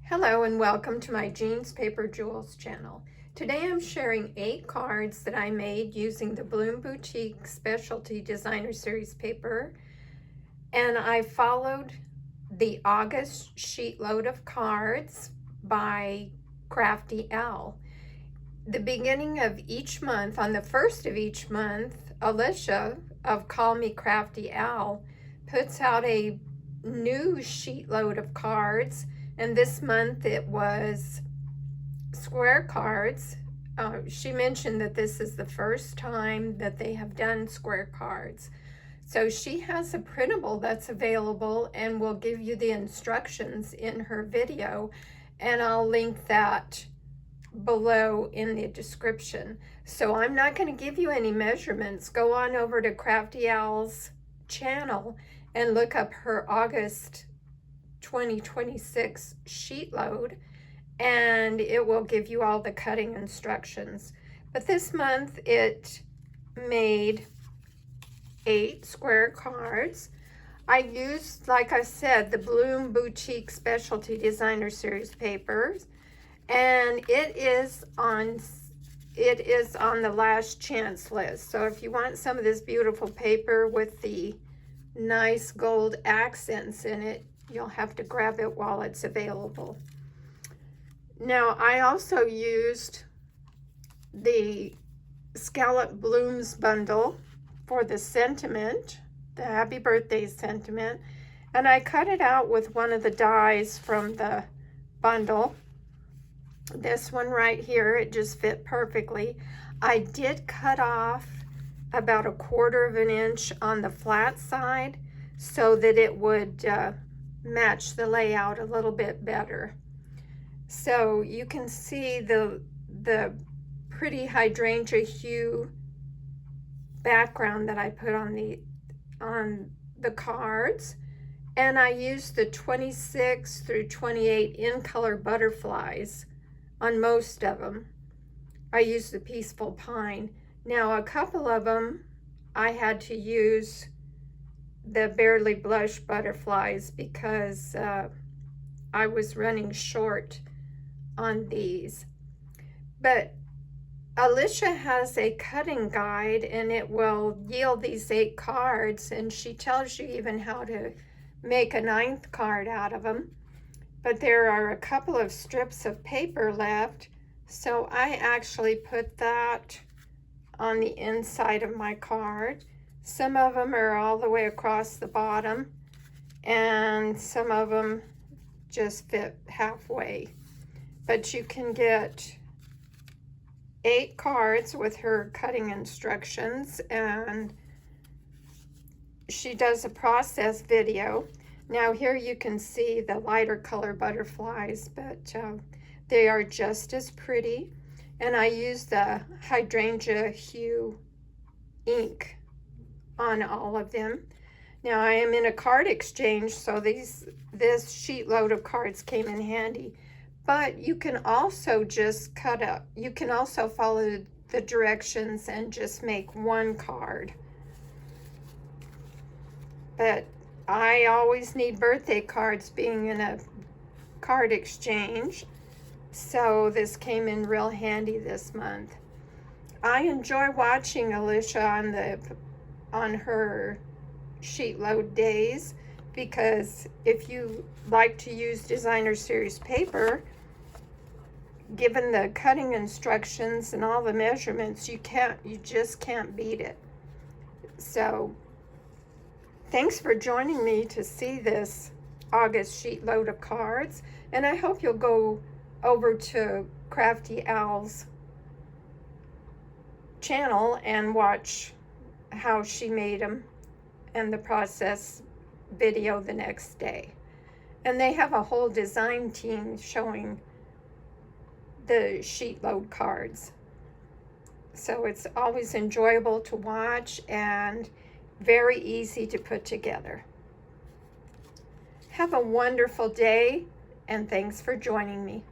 Hello and welcome to my Jeans Paper Jewels channel. Today I'm sharing 8 cards that I made using the Bloom Boutique Specialty Designer Series paper, and I followed the August Sheetload of Cards by Crafty Al. The beginning of each month, on the first of each month, Alicia of Call Me Crafty Al puts out a new sheetload of cards. And this month it was square cards. She mentioned that this is the first time that they have done square cards. So she has a printable that's available and will give you the instructions in her video. And I'll link that below in the description. So I'm not going to give you any measurements. Go on over to Crafty Al's channel and look up her August 2026 sheet load, and it will give you all the cutting instructions. But this month it made 8 square cards. I used, like I said, the Bloom Boutique Specialty Designer Series papers, and it is on the last chance list. So if you want some of this beautiful paper with the nice gold accents in it, you'll have to grab it while it's available. Now, I also used the Scallop Blooms Bundle for the sentiment, the happy birthday sentiment, and I cut it out with one of the dies from the bundle. This one right here, it just fit perfectly. I did cut off about 1/4 of an inch on the flat side so that it would match the layout a little bit better. So you can see the pretty Hydrangea Hue background that I put on the cards, and I used the 26 through 28 in color butterflies on most of them. I used the Peaceful Pine. Now a couple of them I had to use the Barely Blush butterflies because I was running short on these. But Alicia has a cutting guide, and it will yield these 8 cards, and she tells you even how to make a 9th card out of them. But there are a couple of strips of paper left, so I actually put that on the inside of my card. Some of them are all the way across the bottom, and some of them just fit halfway. But you can get 8 cards with her cutting instructions, and she does a process video. Now here you can see the lighter color butterflies, but they are just as pretty. And I use the Hydrangea Hue ink on all of them. Now I am in a card exchange, so this sheet load of cards came in handy. But you can also just cut up. You can also follow the directions and just make 1 card. But I always need birthday cards being in a card exchange, so this came in real handy this month. I enjoy watching Alicia on her sheet load days, because if you like to use designer series paper, given the cutting instructions and all the measurements, you just can't beat it. So thanks for joining me to see this August sheet load of cards, and I hope you'll go over to Crafty Al's channel and watch how she made them and the process video the next day. And they have a whole design team showing the sheet load cards. So it's always enjoyable to watch and very easy to put together. Have a wonderful day, and thanks for joining me.